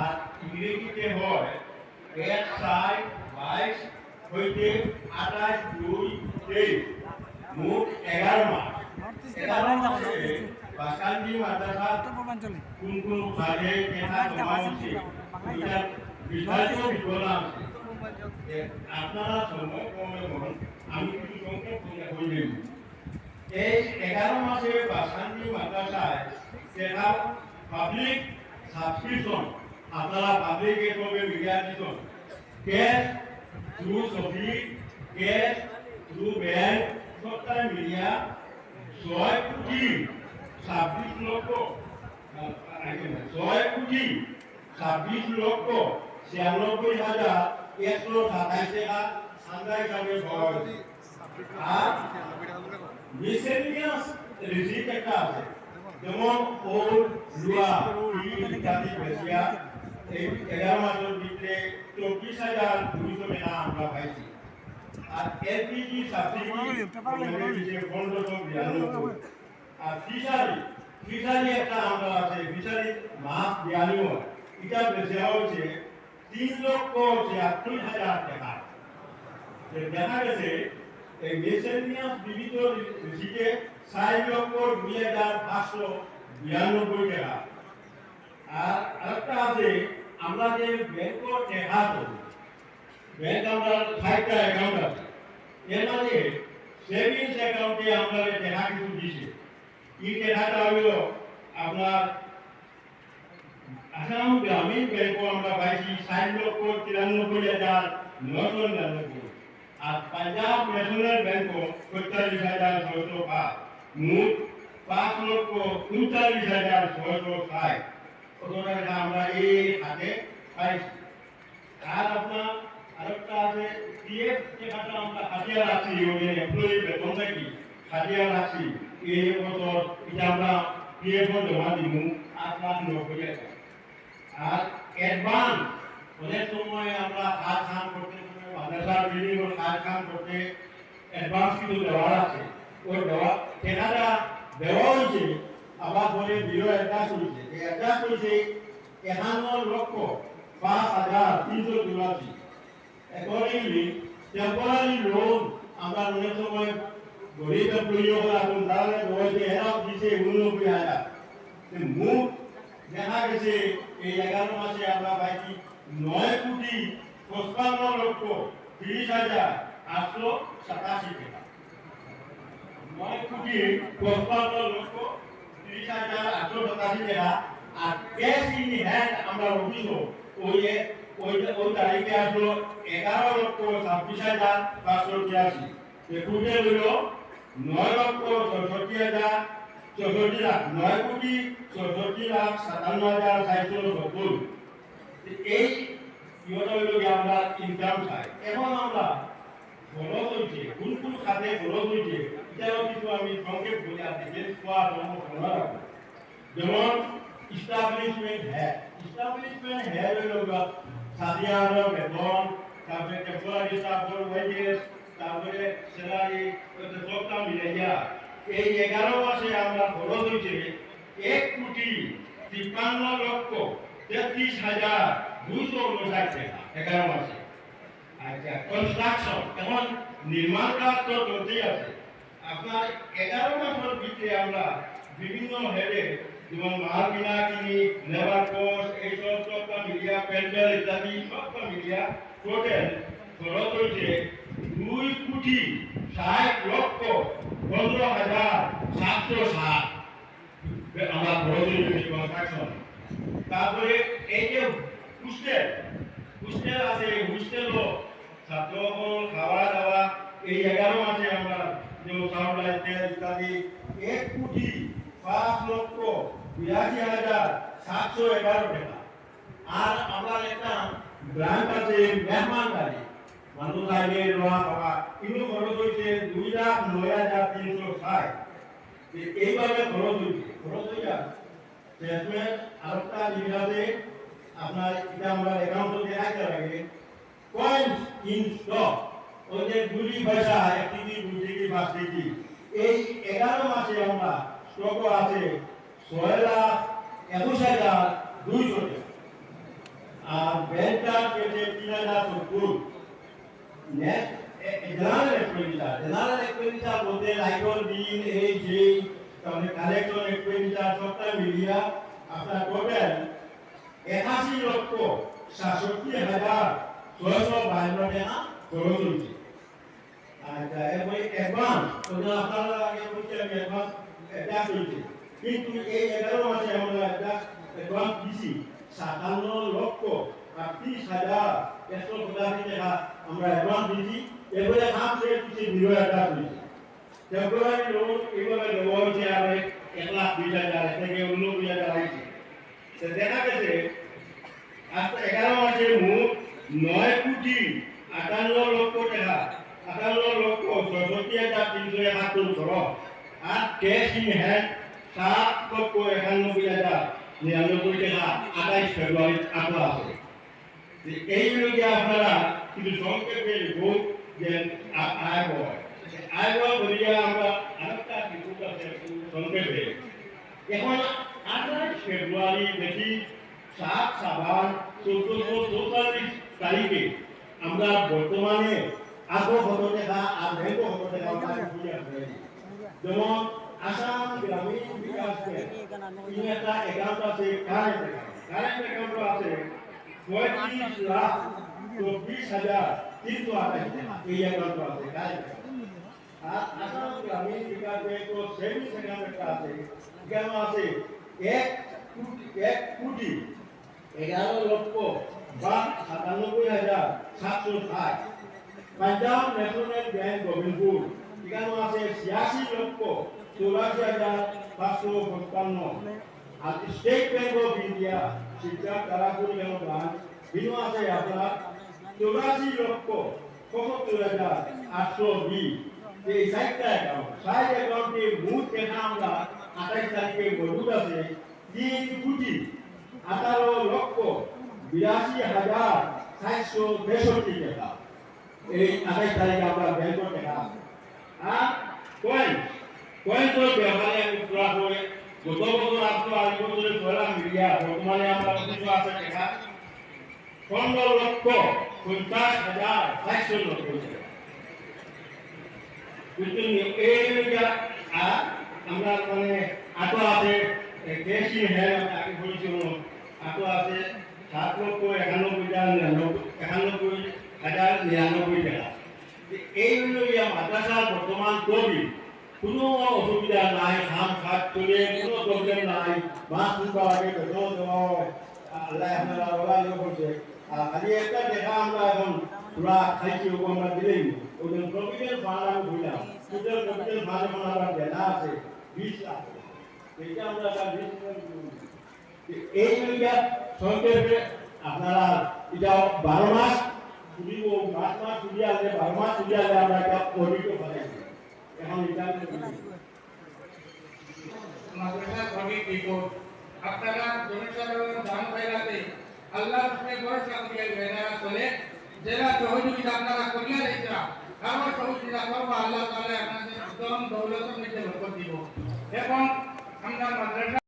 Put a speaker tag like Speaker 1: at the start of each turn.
Speaker 1: আর ইংরেজিতে হয় 1/22 হইতে 28/2/23 মোট 11 মাস। 11 মাসে বাসকান্দি মাদ্রাসা কোন কোন কাজে দেখা জমা হচ্ছে এটা বিস্তারিত বিবরণ আছে। আপনারা সময় কমে আমি কিছু সংক্ষেপ বলে দেব। এই 11 মাসে বাসকান্দি মাদ্রাসায় দেখা পাবলিক সাবস্ক্রিপশন আপনারা পাবলিক এভাবে মিডিয়া দিচ্ছেন ক্যাশ থ্রু সফি ক্যাশ থ্রু ব্যাংক সবটাই মিডিয়া 6,26,26,96,127 টাকা চান্দা হিসাবে পাওয়া গেছে। আর মিসেলিনিয়াস রিসিপ্ট একটা আছে, যেমন ওল লুয়া ইত্যাদি বেশিয়া এই 11 মাসের ভিতরে 24,200 টাকা আমরা পাইছি। আর এলপিজি সাবসিডি 1592। আর ফিশারি একটা আমরা আছে, ফিশারি মাছ বিয়ানিও এটা বেশি হচ্ছে 3,76,000 টাকা। দেখা গেছে এই মিসেলিনিয়াস বিবিধ রিসিটে 4,02,592 টাকা। আর আরেকটা আছে আমরা যে ব্যাংকের টাকা করি, ব্যাংক আমরা 5টা অ্যাকাউন্ট আছে, এর মাঝে সেভিংস অ্যাকাউন্টে আমরা টাকা কিছু দিছে। এই টাকাটা হলো আপনার আসাম গ্রামীণ ব্যাংক আমরা পাইছি 60,93,999। আর পাঞ্জাব ন্যাশনাল ব্যাংক 45,605, মোট 5,39,660 টাকা আমরা এই হাতে পাইছি। আর আপনার আরেকটা আছে পিএফ টাকাটা আমরা খাটিয়া রাখছি, ওই এমপ্লয়ি বেতন থেকে খাটিয়া রাখছি এই বছর এটা আমরা পিএফ জমা দিব 8,90,000 টাকা। আর অ্যাডভান্স অনেক সময় আমরা কাজ কাম করতে মাদ্রাসার বিল্ডিং এর কাজ কাম করতে অ্যাডভান্স কিছু দেওয়া আছে, ওই দেওয়া টাকাটা দেওয়া হয়েছে। আবার পরে বিলো অ্যাডভান্স হয়েছে, অ্যাডভান্স হয়েছে 51,05,382। অ্যাকর্ডিংলি টেম্পোরারি লোন আমরা অনেক সময় গরিব এমপ্লয়িও এখন তাহলে রয়েছে এরাও দিচ্ছে 89,000। মোট দেখা গেছে এই 11 মাসে আমরা পাইছি 9,55,30,887 টাকা। 9,55,30,887 টাকা। আর ক্যাশ ইন হ্যান্ড আমরা অফিস ওই তারিখে আসলো 11,26,583। টোটাল হলো 9,64,57,9,57,470। এই ইয়েটা হইল আমরা ইনকাম চাই। এখন আমরা খরচ হয়েছে কোন কোন খাতে খরচ হয়েছে এটাও কিছু আমি সংক্ষেপ বলে আপনাকে পাওয়ার জন্য মনে রাখবো। যেমন ইস্টাবলিশমেন্ট হ্যাঁ হইল সাদিয়ার বেতন, তারপরে টেম্পোরারি স্টাফের ওয়েজেস, তারপরে স্যালারি, সবটা মিলাইয়া এই 11 মাসে আমরা খরচ হয়েছে 1,53,33,259 টাকা 11 মাসে। আচ্ছা, কনস্ট্রাকশন এখন নির্মাণ কাজ তো চলতেই আছে। আপনার 11 মাসের ভিতরে আমরা বিভিন্ন হেডে যেমন মাল কিনা কিনি, লেবার কোস্ট, এই সবটা মিলিয়া প্যান্ডেল ইত্যাদি সবটা মিলিয়া টোটাল খরচ হয়েছে 2,60,15,760 আমরা খরচ হয়েছে কনস্ট্রাকশন। তারপরে এই যে হোস্টেল আছে, হোস্টেলও ছাত্রসকল খাওয়া দাওয়া এই 11 মাসে আমরা যে চাউল তেল ইত্যাদি 1,82,711 টাকা। আর আমরা একটা গ্রান্ট আছে মেহমান বাড়ি, মানুষ আইলে রোয়া খাওয়া কিন্তু খরচ হয়েছে 2,09,360। এইভাবে খরচ হয়ে যায়। স্টেটমেন্ট আরেকটা জিনিস আপনার এটা আমরা অ্যাকাউন্টে দেখাতে লাগে কয়েন্স ইন স্টক, ওই যে গুলি পয়সা 1 কেজি 2 কেজি 5 কেজি এই 11 মাসে আমরা স্টক আছে 6,21,200 টাকা। আর ব্যাংকটা পেতে 3070 নেট জেনারেল এক্সপেন্ডিচার বলতে লাইটর বিল এই যে তাহলে কালেকশন এক্সপেন্ডিচার সবটা মিলিয়া আপনার টোটাল 81,67,652 টাকা খরচ হয়েছে। আচ্ছা এরপরে অ্যাডভান্স তো আপনারা আগে বলছি আমি অ্যাডভান্স এটা চলছে, কিন্তু এই 11 মাসে আমরা একটা অ্যাডভান্স দিছি 57,30,185 টাকা আমরা অ্যাডভান্স দিছি। এরপরে কাম শেষ হচ্ছে 20,000 হয়েছে। ফেব্রুয়ারি লোন এইভাবে দেওয়া হয়েছে আর 1,20,000 থেকে 19,000 হয়েছে। তো দেখা গেছে আজকে 11 মাসে মোট 9,58,00,000 টাকা 58,66,371 খরচ আর ক্যাশ ইন হ্যান্ড 7,91,099 টাকা 28 ফেব্রুয়ারি আপনার আছে। এইগুলো যে আপনারা কিন্তু সংক্ষেপে ভোট যে আয় হয় আয় বলিয়া আমরা আরেকটা রিপোর্ট আছে সংক্ষেপে। এখন 28 ফেব্রুয়ারি দেখি 7 সাবান 1444 তারিখে আমরা বর্তমানে আরো কত টাকা আর ব্যাংক কত টাকা আমরা বুঝিয়ে আসছি। যেমন আসাম গ্রামীণ বিকাশ ব্যাংক এই একটা অ্যাকাউন্ট আছে কারেন্ট অ্যাকাউন্ট আছে 35,24,328 টাকা এই অ্যাকাউন্ট আছে কারেন্ট। আর আসাম গ্রামীণ বিকাশ ব্যাংক ও সেভিংস অ্যাকাউন্ট একটা আছে এখানে আছে 1,11,97,760। পাঞ্জাব ন্যাশনাল ব্যাংক গোবিন্দপুর এখানে আছে 86,84,555। আর স্টেট ব্যাংক অফ ইন্ডিয়া শিক্ষা তারাপুর ব্রাঞ্চ এখানে আছে আপনার 84,75,820। এই সাইটটা অ্যাকাউন্ট সাইট অ্যাকাউন্টে মোট টাকা আমরা 28 তারিখে মজুদ আছে 3,18,82,763 টাকা। এই 28 তারিখে আমরা ব্যাংক টাকা আর কয়েন তো ব্যবহারে আমি পুরা করে গত বছর আপনার আগে বছরে ধরা মিডিয়া বর্তমানে আমরা কিছু আছে টাকা 15,50,790 টাকা। আর আমরা মানে আটো আছে ক্যাশ ইন হ্যান্ড আগে বলেছিল আটো আছে 7,91,91,099 টাকা। এই হলো মাদ্রাসা বর্তমান কবি কোনো অসুবিধা নাই, খাম খাট চলে কোনো প্রবলেম নাই, মাছ ফুটা আগে বেতন দেওয়া হয় আল্লাহ আপনারা ওরা করছে। আর খালি একটা দেখা আমরা এখন পুরা খাইছি ওকে আমরা দিলেই ওদের প্রভিডেন্ট ফান্ড আমি বুঝলাম সুদের প্রভিডেন্ট ফান্ড এখন আমরা দেনা আছে 20 লাখ। এটা আমরা এই সংক্ষেপে আপনারা এটা 12 মাস চুরি 5 মাস চুরি আছে 12 মাস চুরি আছে আমরা একটা অডিটও বানাইছি। এখন এটা
Speaker 2: মাদ্রাসা কমিটি রিপোর্ট আপনারা জনসাধারণ দান ফেলাতে আল্লাহর উপরে ভরসা করিয়া বেড়া চলে যারা সহযোগিতা আপনারা করিয়া দিয়েছেন আমার সহযোগিতা করবো আল্লাহ তাআলা আপনাদের উত্তম দৌলত নিতে বরকত দিব। এখন আমরা মাদ্রাসা